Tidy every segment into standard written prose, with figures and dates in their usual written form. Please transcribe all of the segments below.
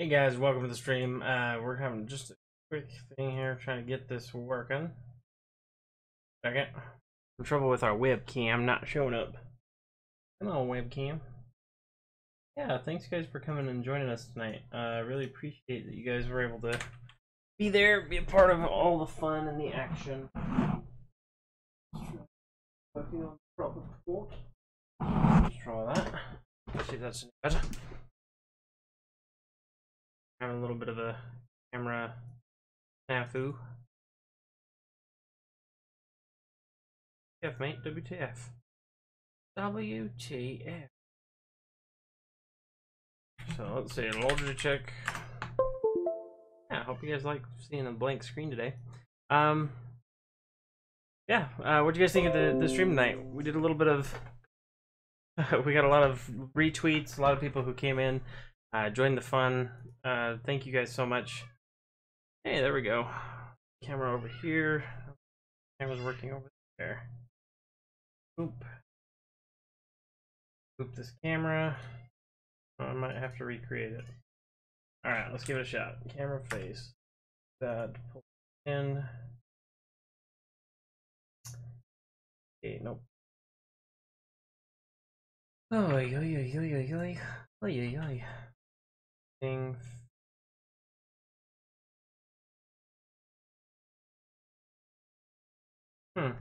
Hey guys, welcome to the stream. We're having just a quick thing here, trying to get this working. Second. In trouble with our webcam not showing up. Come on, webcam. Yeah, thanks guys for coming and joining us tonight. I really appreciate that you guys were able to be there, be a part of all the fun and the action. Working on the proper port. Let's try that. Let's see if that's any better. Having a little bit of a camera snafu. WTF, mate? WTF. WTF. So let's see, Logitech check. Yeah, I hope you guys like seeing a blank screen today. Yeah, what do you guys think of the stream tonight? We did a little bit of we got a lot of retweets, a lot of people who came in, joined the fun. Thank you guys so much. Hey, there we go. Camera over here. Camera's working over there. Oop. Oop this camera. Oh, I might have to recreate it. Alright, let's give it a shot. Camera face. That pull in. Okay, nope. Oh, yo, yo, yo, yo, yo. Oh, yo, yo. Thing. Hang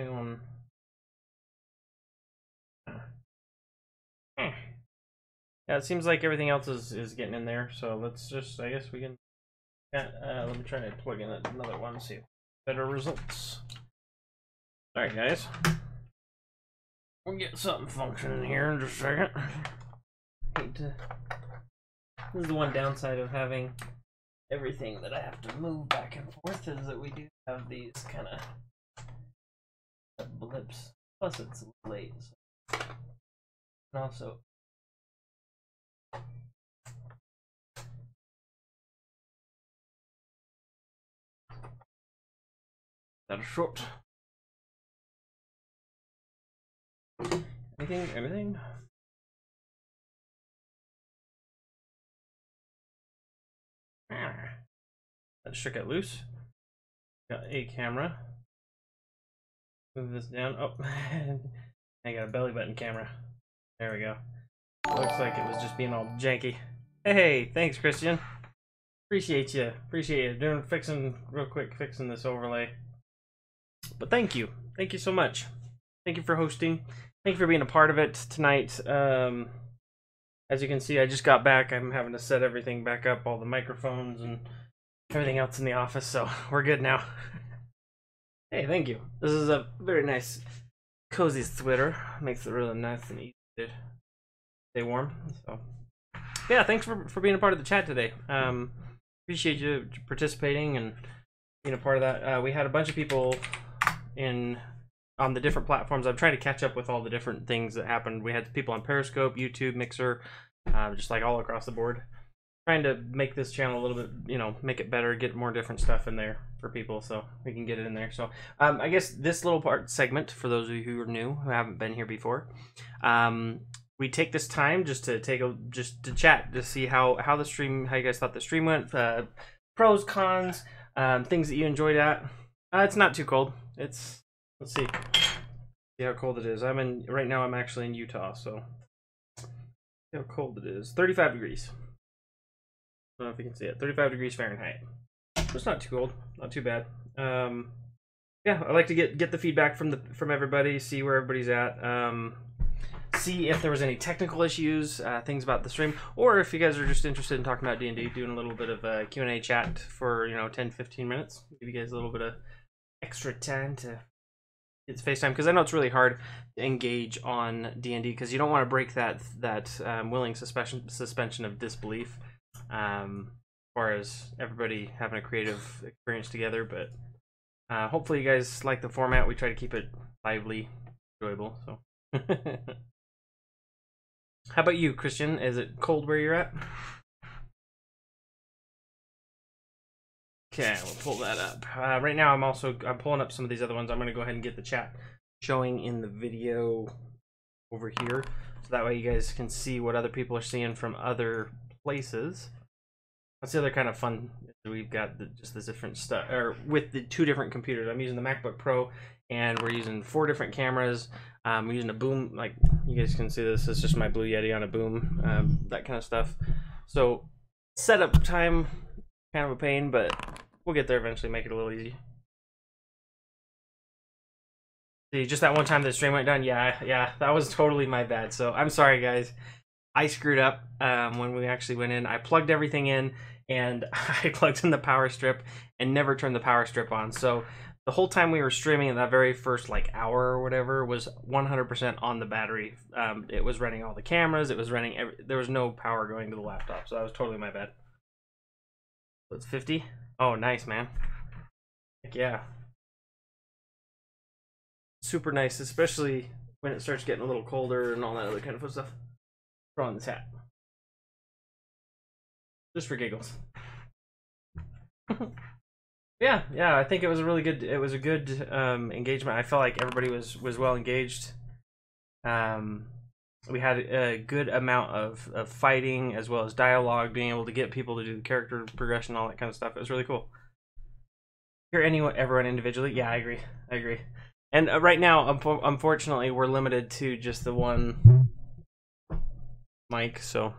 on. Yeah, it seems like everything else is getting in there, so let's just, I guess we can, let me try to plug in another one, see better results. Alright guys, we'll get something functioning here in just a second. This is the one downside of having everything that I have to move back and forth, is that we do have these kind of blips, plus it's late, so. And also that short. Anything? That should get loose. Got a camera. Move this down. Oh, I got a belly button camera. There we go. Looks like it was just being all janky. Hey, thanks, Christian. Appreciate you. Appreciate you fixing this overlay. But thank you so much. Thank you for hosting. Thank you for being a part of it tonight. As you can see, I just got back. I'm having to set everything back up, all the microphones and everything else in the office, so we're good now. Hey, thank you. This is a very nice, cozy sweater. Makes it really nice and easy to stay warm. So, yeah, thanks for being a part of the chat today. Appreciate you participating and being a part of that. We had a bunch of people on the different platforms. I'm trying to catch up with all the different things that happened. We had people on Periscope, YouTube, Mixer, just like all across the board. Trying to make this channel a little bit, make it better, get more different stuff in there for people so we can get it in there. So I guess this little segment, for those of you who are new, who haven't been here before, we take this time just to chat, to see how you guys thought the stream went, pros, cons, things that you enjoyed at. It's not too cold. Let's see how cold it is. Right now I'm actually in Utah, so see how cold it is. 35 degrees. I don't know if you can see it. 35 degrees Fahrenheit. It's not too cold, not too bad. Yeah, I like to get the feedback from everybody, see where everybody's at, see if there was any technical issues, things about the stream, or if you guys are just interested in talking about D&D, doing a little bit of a Q&A chat for 10-15 minutes. Give you guys a little bit of extra time to get FaceTime, because I know it's really hard to engage on D&D because you don't want to break that willing suspension of disbelief. As far as everybody having a creative experience together, but hopefully you guys like the format. We try to keep it lively, enjoyable. So, how about you, Christian? Is it cold where you're at? Okay, we'll pull that up. Right now, I'm pulling up some of these other ones. I'm going to go ahead and get the chat showing in the video over here, so that way you guys can see what other people are seeing from other places. That's the other kind of fun. We've got just this different stuff, or with the 2 different computers. I'm using the MacBook Pro, and we're using 4 different cameras. We're using a boom, like you guys can see this is just my Blue Yeti on a boom, that kind of stuff. So setup time, kind of a pain, but we'll get there eventually, make it a little easy. See, just that one time the stream went down, yeah, that was totally my bad. So I'm sorry, guys. I screwed up when we actually went in. I plugged everything in, and I plugged in the power strip and never turned the power strip on. So the whole time we were streaming, that very first like hour or whatever was 100% on the battery. It was running all the cameras. It was running. There was no power going to the laptop, so that was totally my bad. So it's 50. Oh, nice, man. Heck yeah. Super nice, especially when it starts getting a little colder and all that other kind of fun stuff. Throw on this hat. Just for giggles. yeah, I think it was a really good, it was a good engagement. I felt like everybody was well engaged. We had a good amount of fighting as well as dialogue, being able to get people to do the character progression, all that kind of stuff. It was really cool. Hear everyone individually? Yeah, I agree. And right now, unfortunately, we're limited to just the one mic, so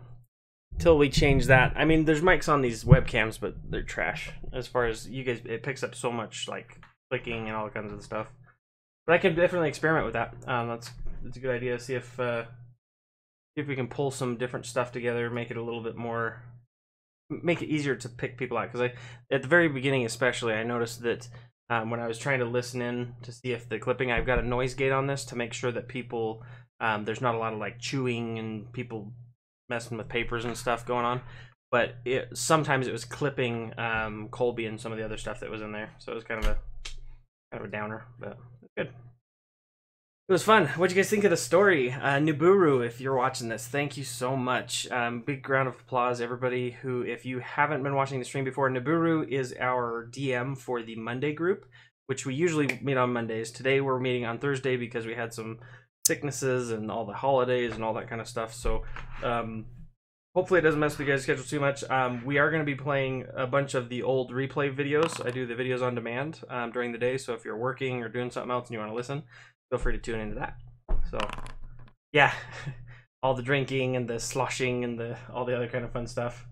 till we change that. I mean, there's mics on these webcams, but they're trash as far as you guys. It picks up so much like clicking and all kinds of stuff. But I can definitely experiment with that. That's a good idea. See if we can pull some different stuff together, make it a little bit more, make it easier to pick people out. Because at the very beginning, especially, I noticed that. When I was trying to listen in to see if the clipping, I've got a noise gate on this to make sure that people, there's not a lot of like chewing and people messing with papers and stuff going on. But sometimes it was clipping Colby and some of the other stuff that was in there. So it was kind of a downer, but good. It was fun. What'd you guys think of the story? Nibiru, if you're watching this, thank you so much. Big round of applause, everybody who, if you haven't been watching the stream before, Nibiru is our DM for the Monday group, which we usually meet on Mondays. Today we're meeting on Thursday because we had some sicknesses and all the holidays and all that kind of stuff. So hopefully it doesn't mess with you guys' schedule too much. We are going to be playing a bunch of the old replay videos. I do the videos on demand during the day, so if you're working or doing something else and you want to listen, feel free to tune into that. So, yeah, all the drinking and the sloshing and all the other kind of fun stuff.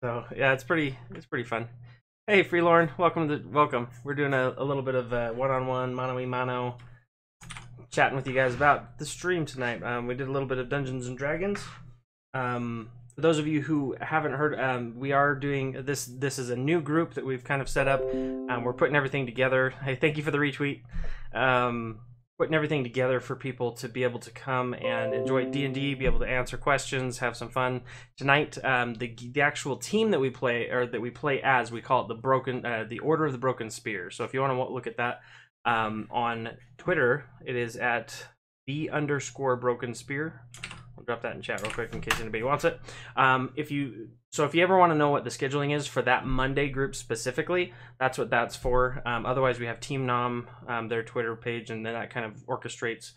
So, yeah, it's pretty fun. Hey, Freelorn, welcome. We're doing a little bit of one-on-one, mano-y-mano, chatting with you guys about the stream tonight. We did a little bit of Dungeons and Dragons. For those of you who haven't heard, we are doing this. This is a new group that we've kind of set up. We're putting everything together. Hey, thank you for the retweet. Putting everything together for people to be able to come and enjoy D&D, be able to answer questions, have some fun. Tonight, the actual team that we play, or that we play as, we call it the Order of the Broken Spear. So if you want to look at that on Twitter, it is at _Broken Spear. I'll drop that in chat real quick in case anybody wants it. If you ever want to know what the scheduling is for that Monday group specifically, that's what that's for. Otherwise, we have Team Nom, their Twitter page, and then that kind of orchestrates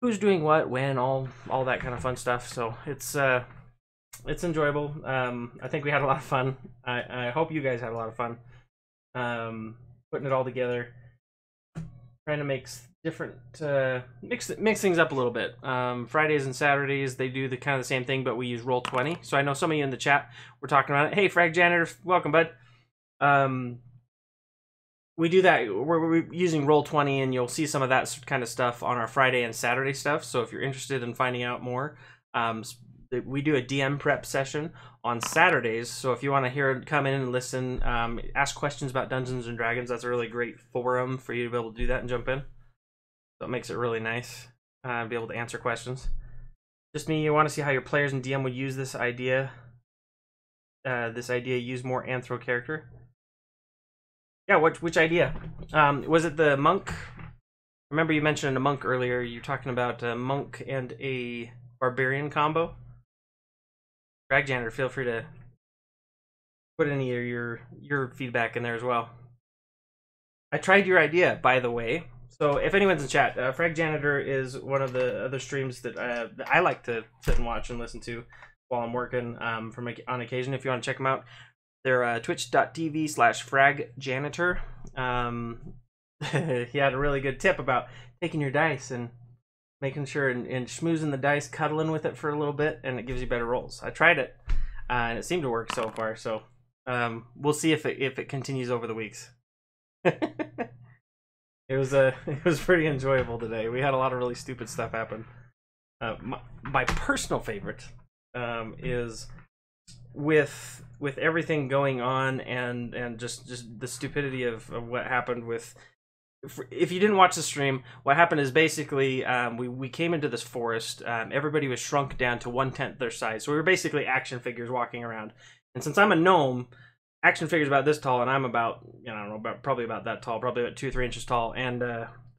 who's doing what, when, all that kind of fun stuff. So it's enjoyable. I think we had a lot of fun. I hope you guys had a lot of fun putting it all together, trying to make different mix things up a little bit. Fridays and Saturdays they do the kind of the same thing, but we use Roll20. So I know some of you in the chat were talking about it. Hey, Frag Janitor, welcome, bud. We do that. We're using Roll20, and you'll see some of that kind of stuff on our Friday and Saturday stuff. So if you're interested in finding out more, we do a DM prep session on Saturdays. So if you want to come in and listen, ask questions about Dungeons and Dragons, that's a really great forum for you to be able to do that and jump in. So it makes it really nice to be able to answer questions. Just me, you want to see how your players and DM would use this idea. Use more anthro character. Yeah, which idea? Was it the monk? Remember you mentioned a monk earlier. You're talking about a monk and a barbarian combo. Drag Janitor, feel free to put any of your feedback in there as well. I tried your idea, by the way. So if anyone's in chat, Frag Janitor is one of the other streams that I like to sit and watch and listen to while I'm working on occasion. If you want to check them out, they're twitch.tv/fragjanitor. He had a really good tip about taking your dice and making sure and schmoozing the dice, cuddling with it for a little bit, and it gives you better rolls. I tried it, and it seemed to work so far. So we'll see if it continues over the weeks. It was pretty enjoyable today. We had a lot of really stupid stuff happen. My personal favorite is with everything going on and just the stupidity of what happened with. If you didn't watch the stream, what happened is basically we came into this forest. Everybody was shrunk down to 1/10 their size, so we were basically action figures walking around. And since I'm a gnome, action figures about this tall, and I'm about, I don't know, probably about that tall, probably about 2 or 3 inches tall. And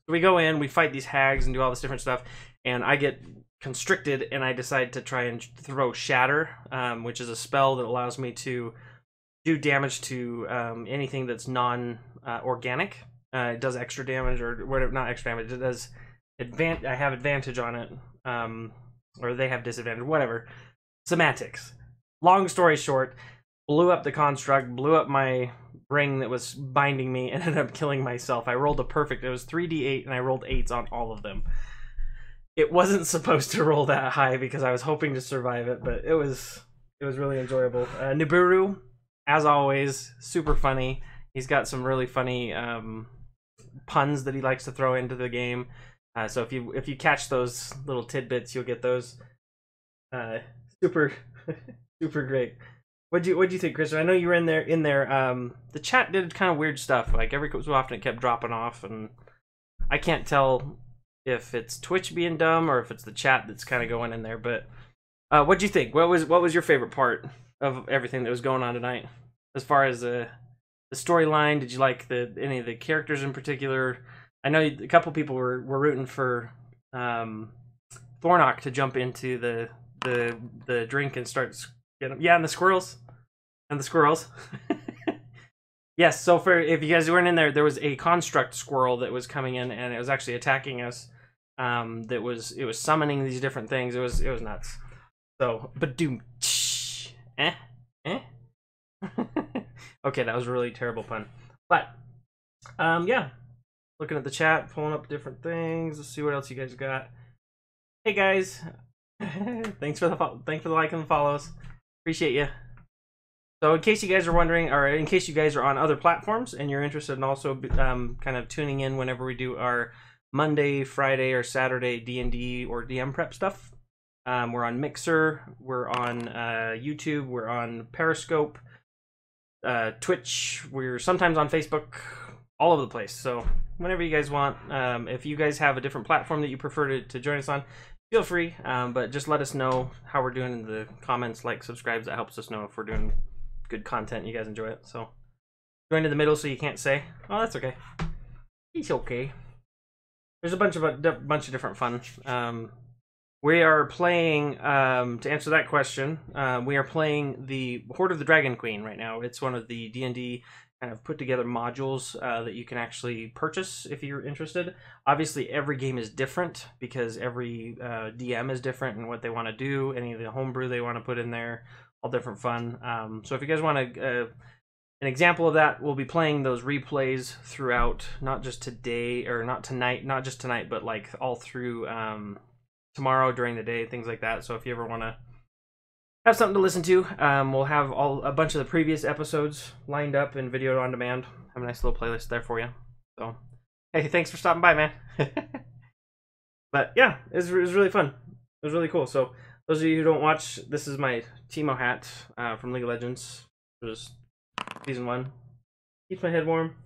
we go in, we fight these hags and do all this different stuff, and I get constricted, and I decide to try and throw Shatter, which is a spell that allows me to do damage to anything that's non-organic. It does extra damage, or whatever, not extra damage. It does I have advantage on it, or they have disadvantage, whatever. Semantics. Long story short, blew up the construct, blew up my ring that was binding me, and ended up killing myself. I rolled a perfect. It was 3d8, and I rolled 8s on all of them. It wasn't supposed to roll that high because I was hoping to survive it, but it was really enjoyable. Nibiru, as always, super funny. He's got some really funny puns that he likes to throw into the game. So if you catch those little tidbits, you'll get those. Super super great. What'd you think, Chris? I know you were in there. The chat did kind of weird stuff. Like every so often, it kept dropping off, and I can't tell if it's Twitch being dumb or if it's the chat that's kind of going in there. But what'd you think? What was your favorite part of everything that was going on tonight? As far as the storyline, did you like any of the characters in particular? I know a couple people were rooting for Thornock to jump into the drink and start getting, yeah, and the squirrels. Yes, so if you guys weren't in there was a construct squirrel that was coming in, and it was actually attacking us. It was summoning these different things. It was nuts. So, but doom, okay, that was a really terrible pun. But yeah, looking at the chat, pulling up different things. Let's see what else you guys got. Hey guys, thanks for the like and the follows. Appreciate you. So in case you guys are wondering, or in case you guys are on other platforms and you're interested in also kind of tuning in whenever we do our Monday, Friday, or Saturday D&D or DM prep stuff, we're on Mixer, we're on YouTube, we're on Periscope, Twitch, we're sometimes on Facebook, all over the place. So whenever you guys want, if you guys have a different platform that you prefer to join us on, feel free, but just let us know how we're doing in the comments, like, subscribes. That helps us know if we're doing good content and you guys enjoy it. So join in the middle so you can't say, oh, that's okay. It's okay. There's a bunch of different fun. We are playing, to answer that question, we are playing the Horde of the Dragon Queen right now. It's one of the D&D kind of put together modules that you can actually purchase if you're interested. Obviously, every game is different because every DM is different in what they want to do, any of the homebrew they want to put in there, all different fun. So if you guys want an example of that, we'll be playing those replays throughout, not just today, or not tonight, not just tonight, but like all through tomorrow during the day, things like that. So if you ever want to have something to listen to, we'll have a bunch of the previous episodes lined up in video on demand. Have a nice little playlist there for you. So, hey, thanks for stopping by, man. But yeah, it was really fun. It was really cool. So those of you who don't watch, this is my Teemo hat from League of Legends. It was Season 1. Keeps my head warm,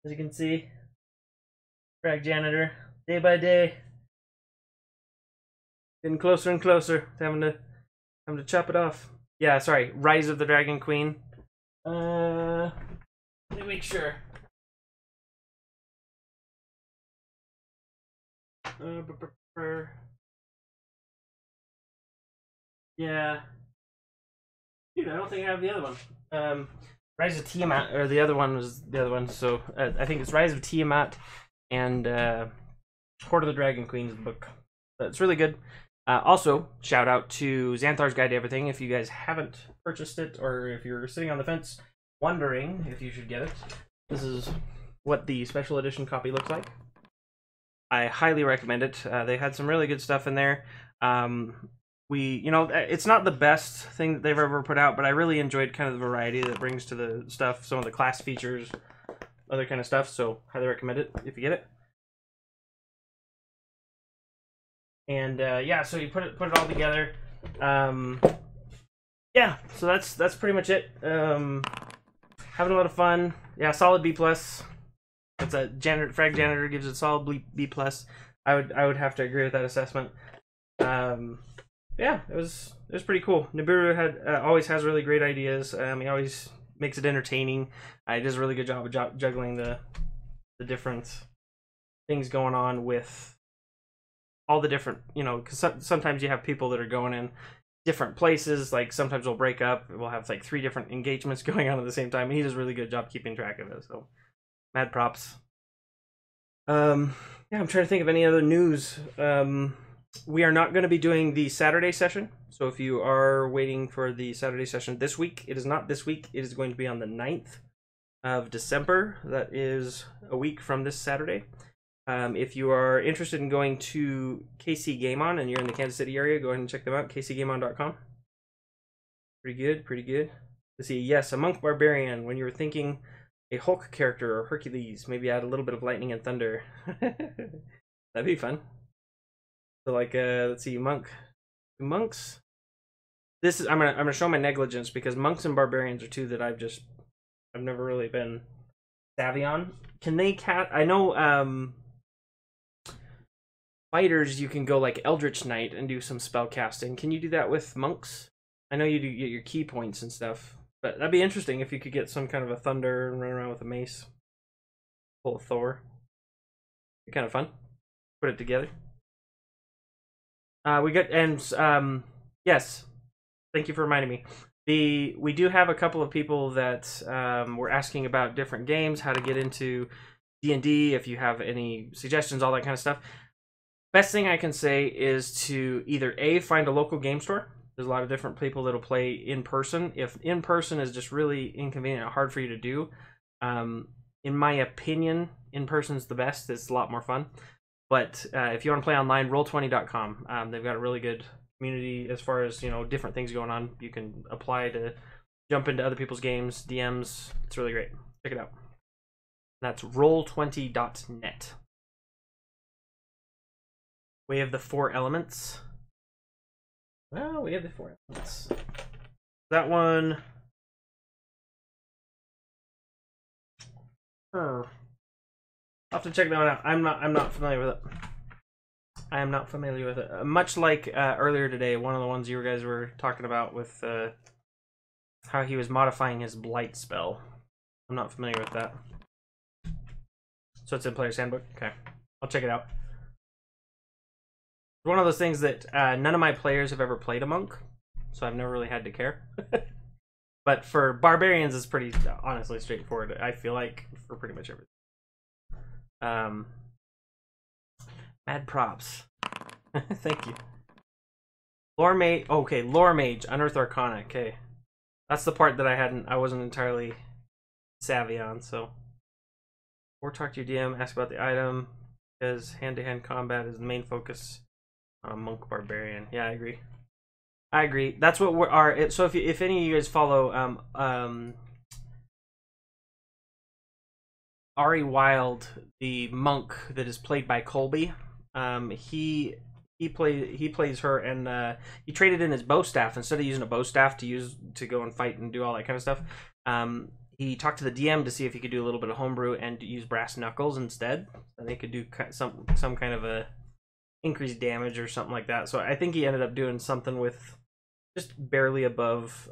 as you can see. Frag Janitor, day by day. Getting closer and closer to having to chop it off. Yeah, sorry. Rise of the Dragon Queen. Let me make sure. Yeah. Dude, I don't think I have the other one. Rise of Tiamat, or the other one was the other one. So I think it's Rise of Tiamat and Court of the Dragon Queen's book. It's really good. Also, shout out to Xanthar's Guide to Everything. If you guys haven't purchased it, or if you're sitting on the fence wondering if you should get it, this is what the special edition copy looks like. I highly recommend it. They had some really good stuff in there. It's not the best thing that they've ever put out, but I really enjoyed kind of the variety that it brings to the stuff, some of the class features, other kind of stuff. So highly recommend it if you get it. And yeah, so you put it all together. Yeah, so that's pretty much it. Having a lot of fun. Yeah, solid B+. It's a Frag Janitor gives it solid B+. I would have to agree with that assessment. Yeah, it was pretty cool. Nibiru always has really great ideas. He always makes it entertaining. He does a really good job of juggling the different things going on with all the different, because sometimes you have people that are going in different places. Like sometimes we'll break up. We'll have like 3 different engagements going on at the same time. And he does a really good job keeping track of it. So, mad props. Yeah, I'm trying to think of any other news. We are not going to be doing the Saturday session. So if you are waiting for the Saturday session this week, it is not this week. It is going to be on the 9th of December. That is a week from this Saturday. If you are interested in going to KC Game On and you're in the Kansas City area, go ahead and check them out, kcgameon.com. Pretty good, pretty good. Let's see, yes, a Monk Barbarian. When you were thinking a Hulk character or Hercules, maybe add a little bit of lightning and thunder. That'd be fun. So like, let's see, monks. This is I'm gonna show my negligence because monks and barbarians are 2 that I've never really been savvy on. Can they I know fighters, you can go like Eldritch Knight and do some spell casting. Can you do that with monks? I know you do get your key points and stuff, but that'd be interesting if you could get some kind of a thunder and run around with a mace. Pull a Thor. Be kind of fun. Put it together. Yes, thank you for reminding me. We do have a couple of people that were asking about different games, how to get into D&D, if you have any suggestions, all that kind of stuff. Best thing I can say is to either A, find a local game store. There's a lot of different people that'll play in person. If in person is just really inconvenient or hard for you to do, in my opinion, in person's the best. It's a lot more fun. But if you want to play online, roll20.com. They've got a really good community as far as, different things going on. You can apply to jump into other people's games, DMs. It's really great. Check it out. That's roll20.net. We have the 4 elements. Well, we have the 4 elements. That one. I'll have to check that one out. I'm not familiar with it. I am not familiar with it. Much like earlier today, one of the ones you guys were talking about with how he was modifying his blight spell. I'm not familiar with that. So it's in Player's Handbook? Okay. I'll check it out. It's one of those things that none of my players have ever played a monk, so I've never really had to care. But for barbarians, it's pretty honestly straightforward, I feel like, for pretty much everything. Mad props. Thank you. Lore Mage. Okay, Lore Mage, Unearth Arcana. Okay, that's the part that I wasn't entirely savvy on. So, or talk to your DM, ask about the item, because hand-to-hand combat is the main focus on a monk barbarian. Yeah, I agree. I agree. That's what so if any of you guys follow Ari Wild, the monk that is played by Colby, he plays her, and he traded in his bow staff instead of using a bow staff to go and fight and do all that kind of stuff. He talked to the DM to see if he could do a little bit of homebrew and use brass knuckles instead, and they could do some kind of a increased damage or something like that. So I think he ended up doing something with just barely above,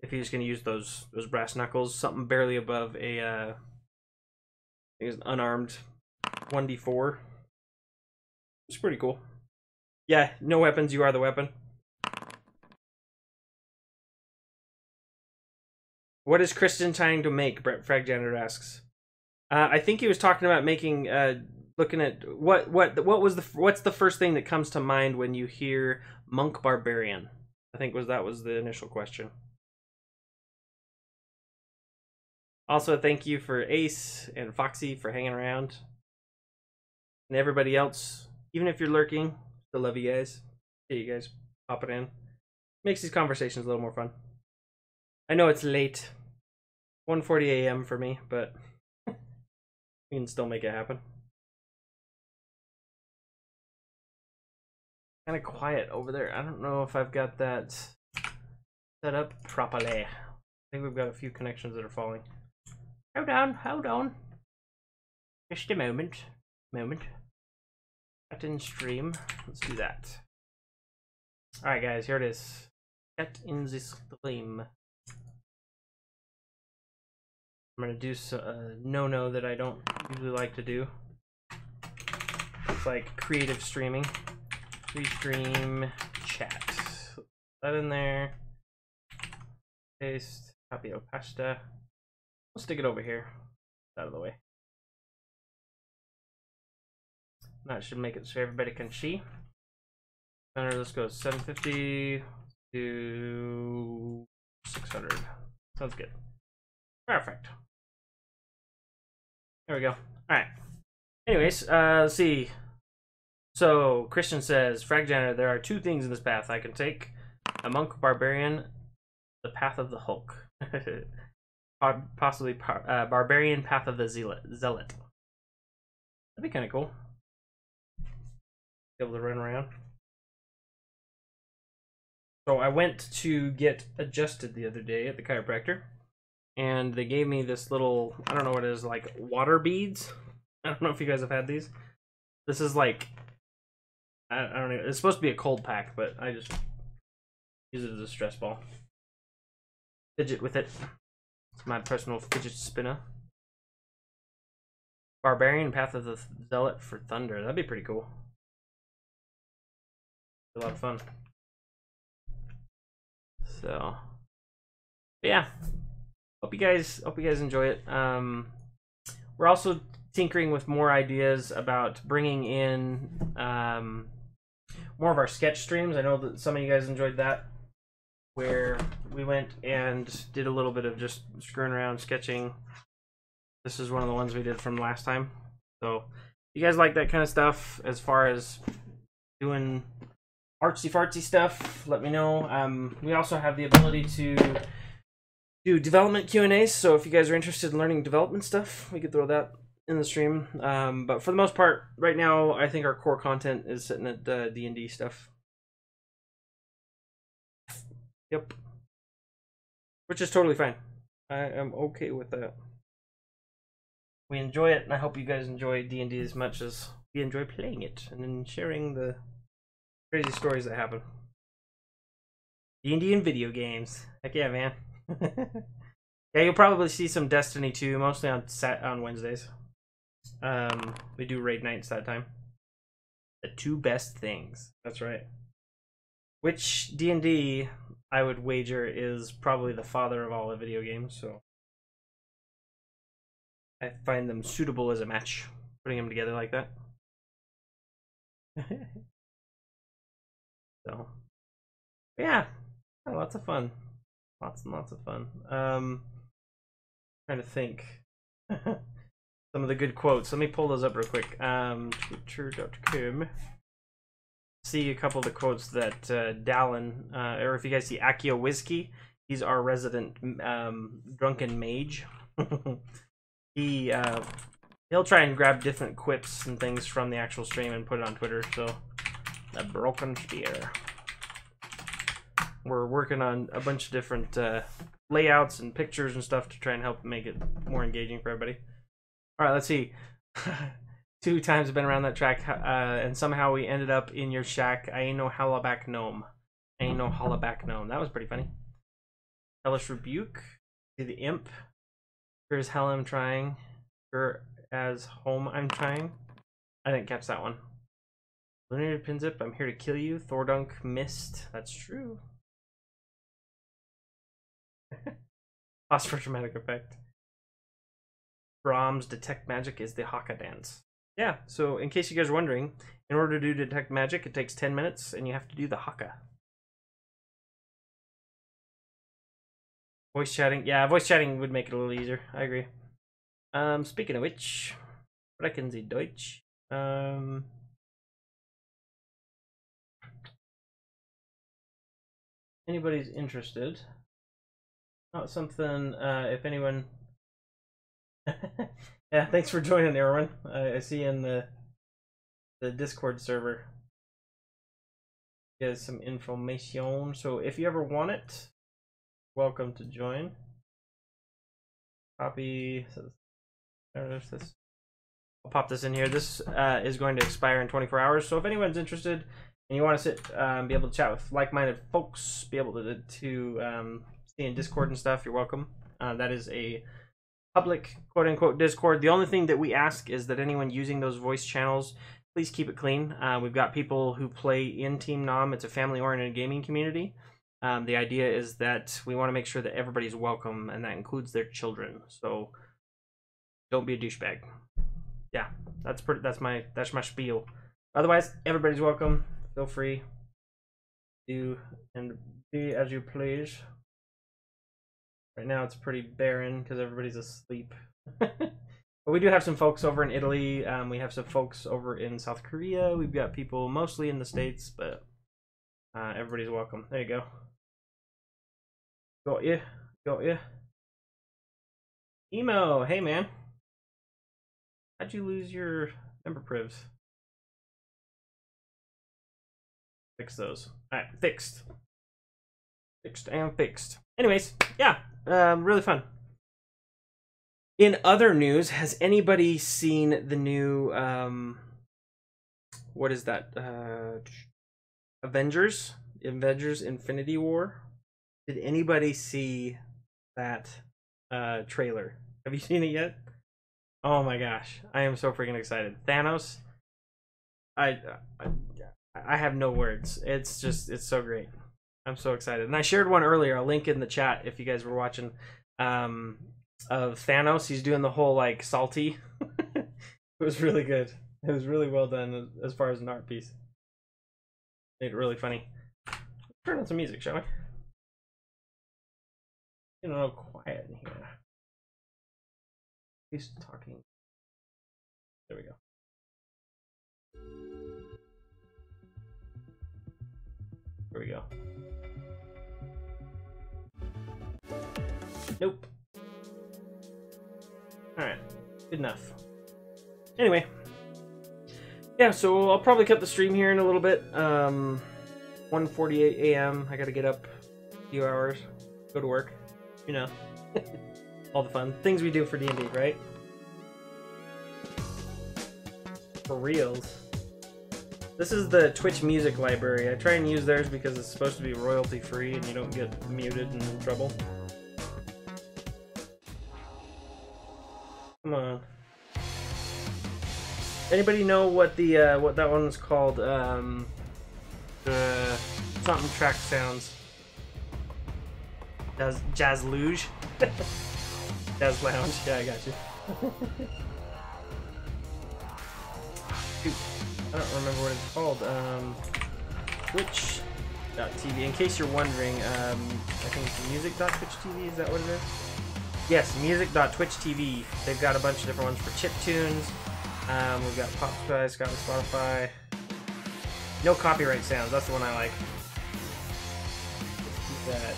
if he was going to use those brass knuckles, something barely above a I think it's an unarmed 1d4. It's pretty cool. Yeah, no weapons, you are the weapon. What is Kristen trying to make? Brett Frag Janitor asks. I think he was talking about making, looking at what's the first thing that comes to mind when you hear monk barbarian? I think that was the initial question. Also, thank you for Ace and Foxy for hanging around, and everybody else. Even if you're lurking, still love you guys. See you guys popping in. Makes these conversations a little more fun. I know it's late, 1:40 a.m. for me, but we can still make it happen. Kind of quiet over there. I don't know if I've got that set up properly. I think we've got a few connections that are falling. Hold on. Just a moment. Cut in stream. Let's do that. Alright guys, here it is. Cut in the stream. I'm gonna do a no-no that I don't usually like to do. It's like creative streaming. Restream chat. Put that in there. Paste. Copy of pasta. We'll stick it over here. Out of the way. That should make it so everybody can see. Let's go 750 to 600. Sounds good. Perfect. There we go. Alright. Anyways, let's see. So, Christian says, Frag Janitor, there are two things in this path I can take. A monk barbarian, the path of the Hulk. Possibly barbarian path of the zealot. That'd be kind of cool. Be able to run around. So I went to get adjusted the other day at the chiropractor, and they gave me this little, I don't know what it is, like water beads. I don't know if you guys have had these. This is like, I don't know, it's supposed to be a cold pack, but I just use it as a stress ball. Fidget with it. It's my personal fidget spinner. Barbarian Path of the Zealot for Thunder. That'd be pretty cool. A lot of fun. So, yeah. Hope you guys enjoy it. We're also tinkering with more ideas about bringing in more of our sketch streams. I know that some of you guys enjoyed that, where we went and did a little bit of just screwing around, sketching. This is one of the ones we did from last time. So, if you guys like that kind of stuff, as far as doing artsy-fartsy stuff, let me know. We also have the ability to do development Q&As, so if you guys are interested in learning development stuff, we could throw that in the stream. But for the most part, right now, I think our core content is sitting at D&D stuff. Yep. Which is totally fine. I am okay with that. We enjoy it, and I hope you guys enjoy D&D as much as we enjoy playing it, and then sharing the crazy stories that happen. D&D and video games. Heck yeah, man. Yeah, you'll probably see some Destiny 2, mostly on Wednesdays. We do raid nights that time. The two best things. That's right. Which D&D, I would wager, is probably the father of all the video games, so I find them suitable as a match, putting them together like that. So, yeah, lots of fun. Lots and lots of fun. Trying to think. Some of the good quotes. Let me pull those up real quick. Twitter.com. See a couple of the quotes that Dallin, or if you guys see Akio Whiskey, he's our resident drunken mage. He'll try and grab different quips and things from the actual stream and put it on Twitter. So, the broken spear. We're working on a bunch of different layouts and pictures and stuff to try and help make it more engaging for everybody. All right, let's see. 2 times I've been around that track, and somehow we ended up in your shack. I ain't no hollaback gnome. That was pretty funny. Hellish Rebuke. See the imp. Here as hell I'm trying. Here as home I'm trying. I didn't catch that one. Lunated Pinzip, I'm here to kill you. Thordunk missed. That's true. Pause for dramatic effect. Brahms Detect Magic is the Haka dance. Yeah, so in case you guys are wondering, in order to do Detect Magic, it takes 10 minutes, and you have to do the Haka. Voice chatting, yeah, voice chatting would make it a little easier. I agree. Speaking of which, sprechen Sie Deutsch? Anybody's interested? Not something. If anyone. Yeah, thanks for joining, Erwin. I see you in the Discord server. Get some information. So if you ever want it, welcome to join. Copy. There's this. I'll pop this in here. This is going to expire in 24 hours. So if anyone's interested and you want to sit, be able to chat with like-minded folks, be able to see in Discord and stuff, you're welcome. That is a public quote-unquote Discord. The only thing that we ask is that anyone using those voice channels, please keep it clean. We've got people who play in Team Nom. It's a family-oriented gaming community. The idea is that we want to make sure that everybody's welcome, and that includes their children. So don't be a douchebag. Yeah, that's my spiel. Otherwise, everybody's welcome. Feel free. Do and be as you please. Right now it's pretty barren because everybody's asleep. But we do have some folks over in Italy. We have some folks over in South Korea. We've got people mostly in the States, but everybody's welcome. There you go. Got you. Got you. Emo, hey man. How'd you lose your member privs? Fix those. Alright, fixed. Fixed and fixed. Anyways, yeah, really fun. In other news, has anybody seen the new, what is that? Avengers Infinity War? Did anybody see that trailer? Have you seen it yet? Oh my gosh, I am so freaking excited. Thanos, I have no words. It's so great. I'm so excited. And I shared one earlier, a link in the chat if you guys were watching, of Thanos. He's doing the whole like salty. It was really good. It was really well done as far as an art piece. Made it really funny. Turn on some music, shall we? You know, quiet in here. He's talking. There we go. There we go. Nope. Alright. Good enough. Anyway. Yeah, so I'll probably cut the stream here in a little bit. 1:48 a.m. I gotta get up a few hours. Go to work. You know. All the fun things we do for D&D, right? For reals. This is the Twitch music library. I try and use theirs because it's supposed to be royalty free and you don't get muted and in trouble. Come on. Anybody know what the what that one's called? The something track sounds. Jazz luge. Jazz lounge. Yeah, I got you. Shoot. I don't remember what it's called. Twitch.tv. In case you're wondering, I think it's music.twitch.tv. Is that what it is? Yes, music.twitch.tv. They've got a bunch of different ones for chip tunes. We've got Pop Spice, got Spotify. No copyright sounds. That's the one I like. Let's keep that.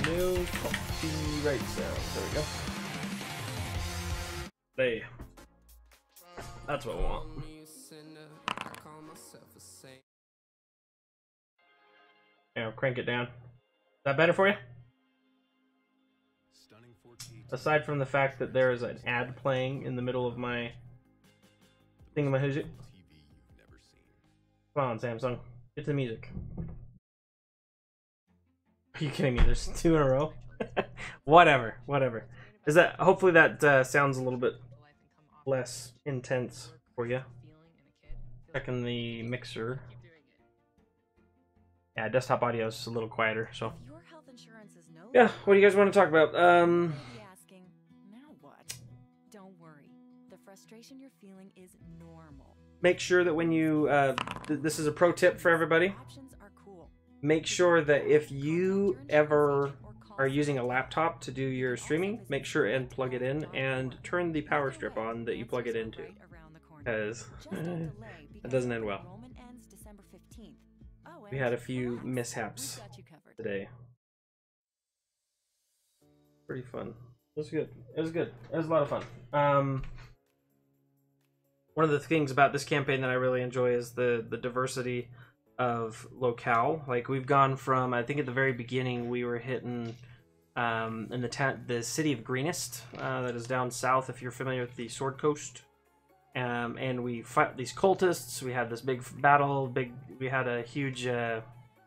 No copyright sounds. There we go. Hey. That's what we want. Yeah, I'll crank it down. Is that better for you? Aside from the fact that there is an ad playing in the middle of my thingamahoozy. Come on, Samsung. Get to the music. Are you kidding me? There's 2 in a row? Whatever. Is that, hopefully that sounds a little bit less intense for you. Checking the mixer. Yeah, desktop audio is a little quieter, so. Yeah, what do you guys want to talk about? frustration you're feeling is normal. Make sure that when you, this is a pro tip for everybody. Options are cool. Make sure that if you ever are using a laptop to do your streaming, make sure and plug it in and turn the power strip on that you plug it into, because it doesn't end well. We had a few mishaps today. Pretty fun. It was good. It was good. It was a lot of fun. One of the things about this campaign that I really enjoy is the diversity of locale. Like, we've gone from, I think at the very beginning we were hitting in the city of Greenest, that is down south if you're familiar with the Sword Coast. And we fight these cultists. We had this big battle. We had a huge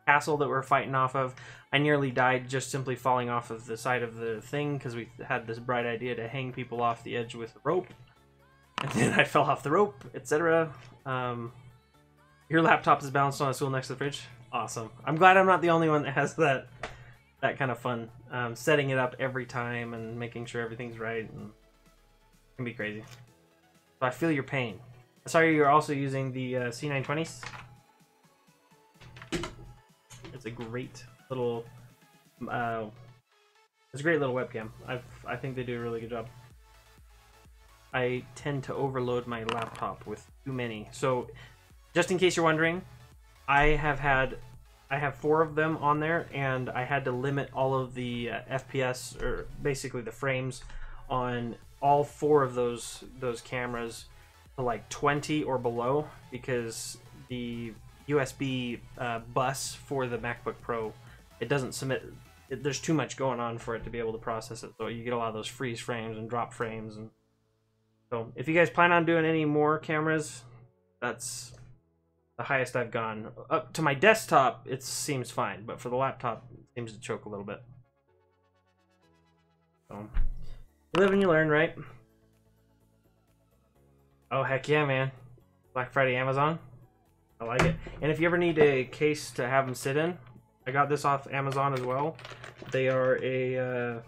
castle that we're fighting off of. I nearly died just simply falling off of the side of the thing because we had this bright idea to hang people off the edge with a rope. And then I fell off the rope, etc. Your laptop is balanced on a stool next to the fridge. Awesome. I'm glad I'm not the only one that has that kind of fun. Setting it up every time and making sure everything's right. And it can be crazy. So I feel your pain. Sorry, you're also using the C920s. It's a great little, it's a great little webcam. I think they do a really good job. I tend to overload my laptop with too many. So, just in case you're wondering, I have 4 of them on there, and I had to limit all of the FPS, or basically the frames, on all 4 of those cameras to like 20 or below, because the USB bus for the MacBook Pro, it doesn't submit. There's too much going on for it to be able to process it, so you get a lot of those freeze frames and drop frames. And so if you guys plan on doing any more cameras, that's the highest I've gone. Up to my desktop, it seems fine, but for the laptop, it seems to choke a little bit. So, you live and you learn, right? Oh, heck yeah, man. Black Friday Amazon. I like it. And if you ever need a case to have them sit in, I got this off Amazon as well. They are a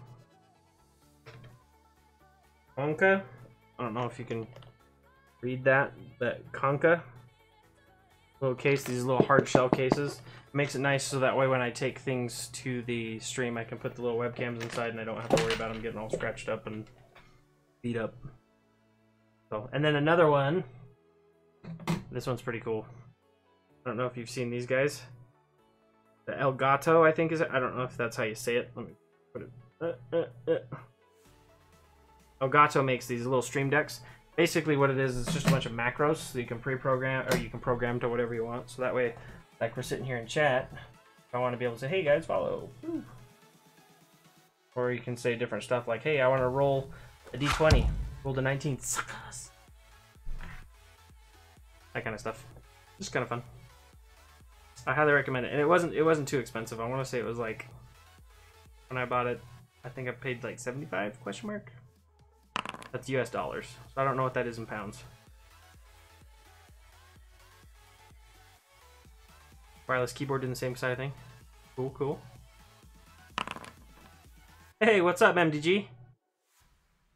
Conca. I don't know if you can read that, but Conca little case, these little hard shell cases. Makes it nice so that way when I take things to the stream, I can put the little webcams inside and I don't have to worry about them getting all scratched up and beat up. So, and then another one. This one's pretty cool. I don't know if you've seen these guys. The Elgato, I think is it. I don't know if that's how you say it. Let me put it. Elgato makes these little stream decks. Basically what it is just a bunch of macros, so you can pre-program, or you can program to whatever you want. So that way, like we're sitting here in chat, I want to be able to say, hey guys, follow. Woo. Or you can say different stuff like, hey, I want to roll a d20. Roll the 19. Suckers. That kind of stuff. Just kind of fun. I highly recommend it. And it wasn't too expensive. I want to say it was like, when I bought it, I think I paid like 75 question mark. That's US dollars. So I don't know what that is in pounds. Wireless keyboard doing the same side of thing. Cool, cool. Hey, what's up, MDG?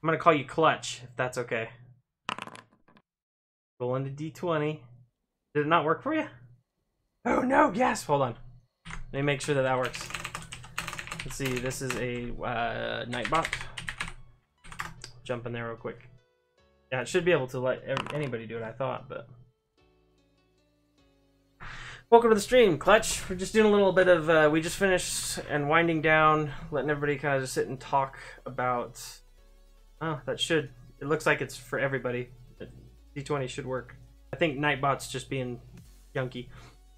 I'm gonna call you Clutch, if that's okay. Rolling the D20. Did it not work for you? Oh no, yes, hold on. Let me make sure that that works. Let's see, this is a Nightbot. Jump in there real quick. Yeah, it should be able to let anybody do it, I thought, but... Welcome to the stream, Clutch. We're just doing a little bit of, we just finished and winding down, letting everybody kind of just sit and talk about... Oh, that should... It looks like it's for everybody. D20 should work. I think Nightbot's just being junky.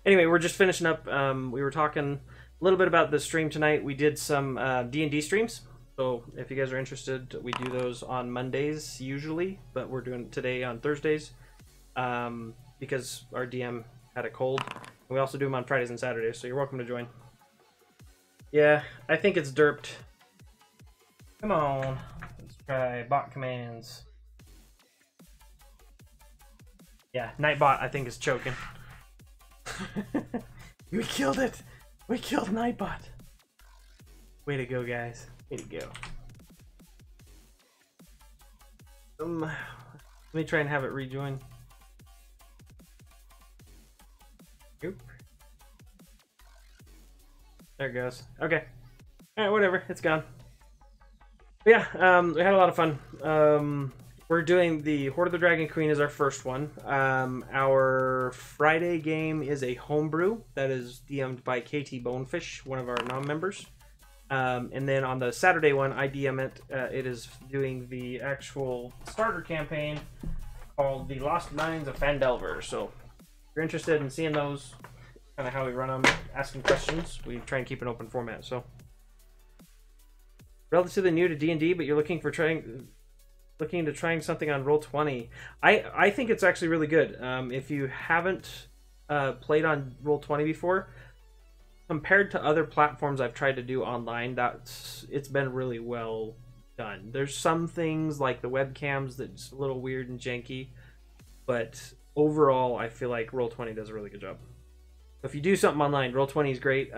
Anyway, we're just finishing up. We were talking a little bit about the stream tonight. We did some D&D streams. So if you guys are interested, we do those on Mondays usually, but we're doing it today on Thursdays because our DM had a cold. And we also do them on Fridays and Saturdays, so you're welcome to join. Yeah, I think it's derped. Come on, let's try bot commands. Yeah, Nightbot I think is choking. We killed it. We killed Nightbot. Way to go, guys. Way to go. Let me try and have it rejoin. Oop. There it goes. Okay. Alright, whatever. It's gone. But yeah, we had a lot of fun. We're doing the Horde of the Dragon Queen as our first one. Our Friday game is a homebrew that is DM'd by KT Bonefish, one of our non-members. And then on the Saturday one, I DM it. It is doing the actual starter campaign called The Lost Mines of Phandelver. So if you're interested in seeing those, kind of how we run them, asking questions, we try and keep an open format. So relatively new to D&D, but you're looking into trying something on Roll20. I think it's actually really good. If you haven't played on Roll20 before, compared to other platforms I've tried to do online, it's been really well done. There's some things like the webcams that's a little weird and janky, but overall I feel like Roll20 does a really good job. So if you do something online, Roll20 is great.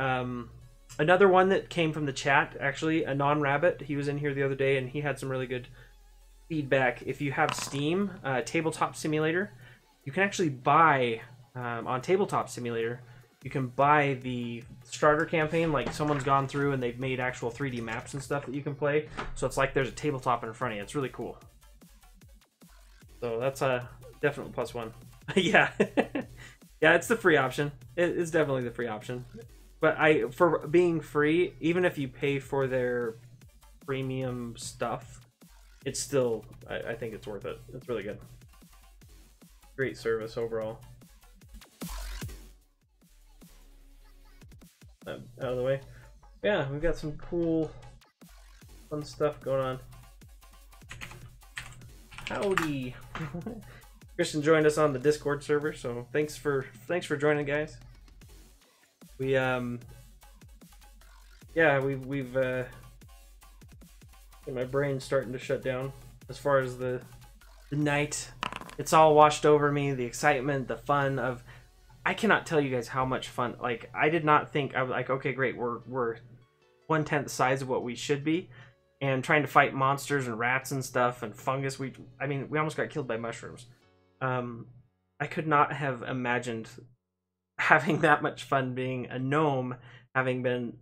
Another one that came from the chat, actually, a non-rabbit, he was in here the other day and he had some really good feedback. If you have Steam, Tabletop Simulator, you can actually buy on Tabletop Simulator, you can buy the starter campaign. Like someone's gone through and they've made actual 3D maps and stuff that you can play, so it's like there's a tabletop in front of you. It's really cool. So that's a definite plus one. Yeah. Yeah, it's the free option. It's definitely the free option. But for being free, even if you pay for their premium stuff, it's still, I think it's worth it. It's really good. Great service overall. Out of the way. Yeah, we've got some cool, fun stuff going on. Howdy. Christian joined us on the Discord server, so thanks for joining, guys. We we've my brain's starting to shut down as far as the night. It's all washed over me, the excitement, the fun of, I cannot tell you guys how much fun. Like, I did not think, I was like, okay, great, we're 1/10 the size of what we should be, and trying to fight monsters and rats and stuff and fungus. I mean, we almost got killed by mushrooms. I could not have imagined having that much fun being a gnome, having been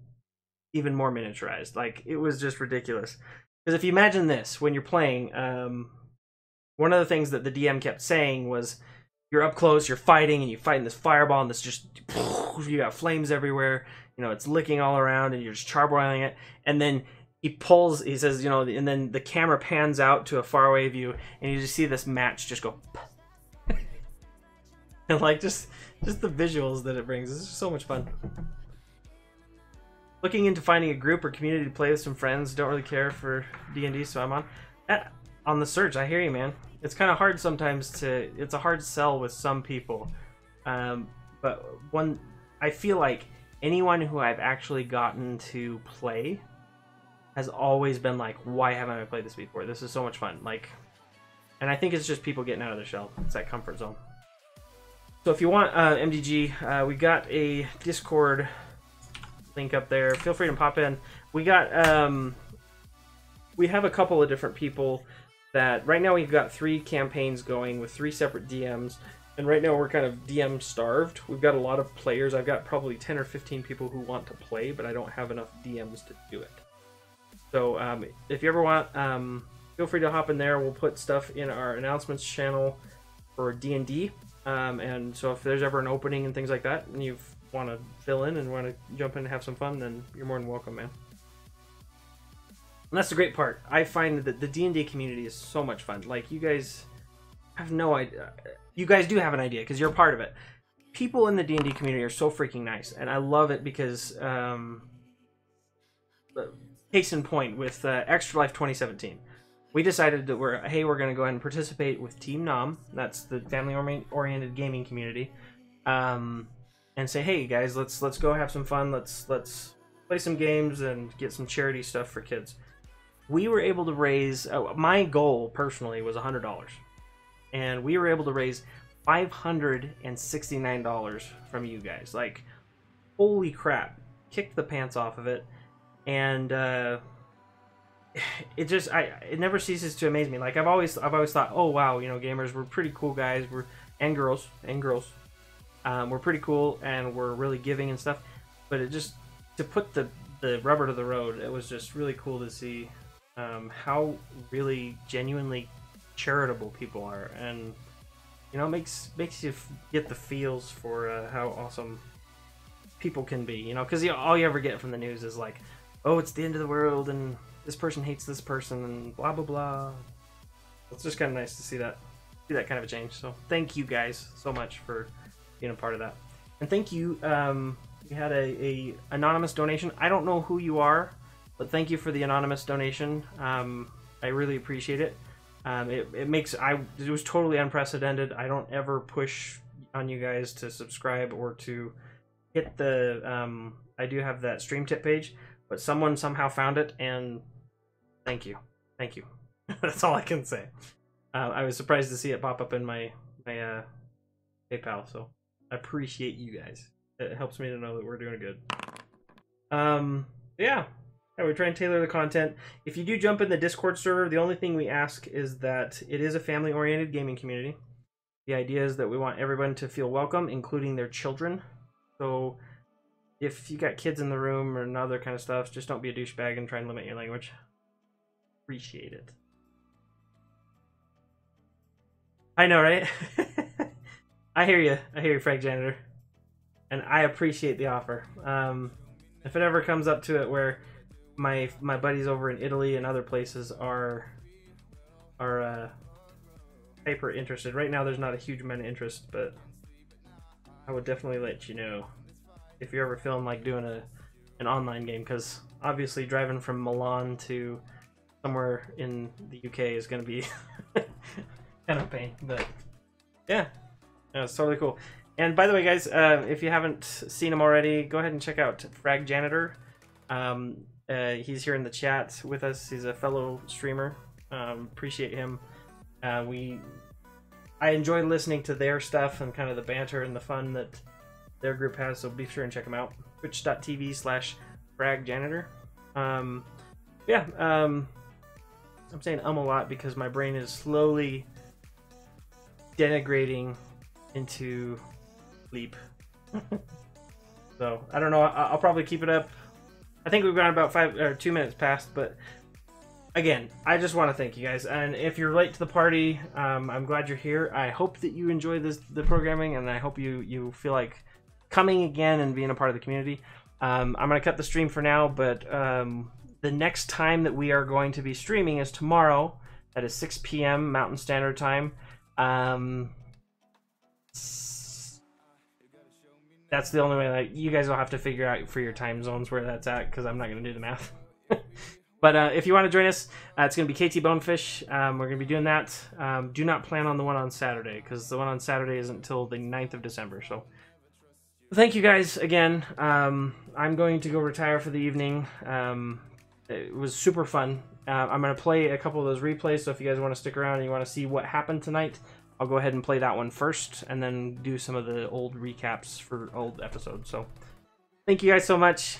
even more miniaturized. Like, it was just ridiculous. Because if you imagine this, when you're playing, one of the things that the DM kept saying was, you're up close, you're fighting, and you're fighting this fireball, and this just, you got flames everywhere, you know, it's licking all around, and you're just charboiling it, and then he says, you know, and then the camera pans out to a faraway view, and you just see this match just go, and like, just the visuals that it brings, it's just so much fun. Looking into finding a group or community to play with some friends, don't really care for D&D, so I'm on the search. I hear you, man. It's kind of hard sometimes it's a hard sell with some people. But I feel like anyone who I've actually gotten to play has always been like, why haven't I played this before? This is so much fun. Like, and I think it's just people getting out of their shell. It's that comfort zone. So if you want MDG, we got a Discord link up there. Feel free to pop in. We got we have a couple of different people that right now we've got 3 campaigns going with 3 separate DMs, and right now we're kind of DM starved. We've got a lot of players. I've got probably 10 or 15 people who want to play, but I don't have enough DMs to do it. So if you ever want, feel free to hop in there. We'll put stuff in our announcements channel for D&D, and so if there's ever an opening and things like that, and you want to fill in and want to jump in and have some fun, then you're more than welcome, man. And that's the great part. I find that the D&D community is so much fun. Like, you guys have no idea. You guys do have an idea because you're a part of it. People in the D&D community are so freaking nice, and I love it because, case in point, with Extra Life 2017, we decided that we're going to go ahead and participate with Team Nom. That's the family-oriented gaming community. And say, hey guys, let's go have some fun. Let's play some games and get some charity stuff for kids. We were able to raise, my goal personally was $100, and we were able to raise $569 from you guys. Like, holy crap, kicked the pants off of it. And it just it never ceases to amaze me. Like I've always thought, oh wow, you know, gamers, we're pretty cool guys, and girls, we're pretty cool and we're really giving and stuff. But it just, to put the rubber to the road, it was just really cool to see how really genuinely charitable people are, and you know, makes you get the feels for how awesome people can be. You know, because all you ever get from the news is like, oh, it's the end of the world and this person hates this person and blah blah blah. It's just kind of nice to see that kind of a change. So thank you guys so much for being a part of that, and thank you. We had a anonymous donation. I don't know who you are, but thank you for the anonymous donation. I really appreciate it. It was totally unprecedented. I don't ever push on you guys to subscribe or to hit the I do have that stream tip page, but someone somehow found it, and thank you. That's all I can say. I was surprised to see it pop up in my PayPal, so I appreciate you guys. It helps me to know that we're doing good. Yeah, we try and tailor the content. If you do jump in the Discord server, the only thing we ask is that it is a family-oriented gaming community. The idea is that we want everyone to feel welcome, including their children. So if you got kids in the room or other kind of stuff, just don't be a douchebag and try and limit your language. Appreciate it. I know, right? I hear you, Frank Janitor. And I appreciate the offer. If it ever comes up to it where my buddies over in Italy and other places are hyper interested. Right now there's not a huge amount of interest, but I would definitely let you know if you're ever feeling like doing an online game, because obviously driving from Milan to somewhere in the UK is going to be kind of a pain, but yeah, it's totally cool. And by the way, guys, if you haven't seen him already, go ahead and check out Frag Janitor. He's here in the chat with us. He's a fellow streamer. Appreciate him. I enjoy listening to their stuff and kind of the banter and the fun that their group has, so be sure and check them out. Twitch.tv/FragJanitor. Yeah, I'm saying a lot because my brain is slowly denigrating into sleep. So I don't know, I'll probably keep it up. I think we've gone about 2 minutes past, but again, I just want to thank you guys. And if you're late to the party, I'm glad you're here. I hope that you enjoy the programming, and I hope you feel like coming again and being a part of the community. I'm going to cut the stream for now, but the next time that we are going to be streaming is tomorrow. That is 6 p.m. Mountain Standard Time. That's the only way that you guys will have to figure out for your time zones where that's at, because I'm not going to do the math. But if you want to join us, it's going to be KT Bonefish. We're going to be doing that. Do not plan on the one on Saturday, because the one on Saturday isn't until the 9th of December. So thank you guys again. I'm going to go retire for the evening. It was super fun. I'm going to play a couple of those replays, so if you guys want to stick around and you want to see what happened tonight, I'll go ahead and play that one first, and then do some of the old recaps for old episodes. So thank you guys so much.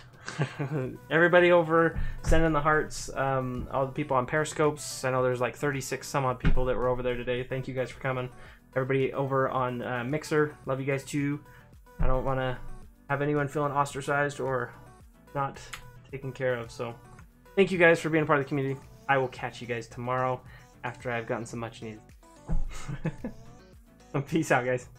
Everybody over sending the hearts, all the people on Periscopes. I know there's like 36 some odd people that were over there today. Thank you guys for coming. Everybody over on Mixer, love you guys too. I don't want to have anyone feeling ostracized or not taken care of, so thank you guys for being a part of the community. I will catch you guys tomorrow after I've gotten some much needed. Peace out, guys.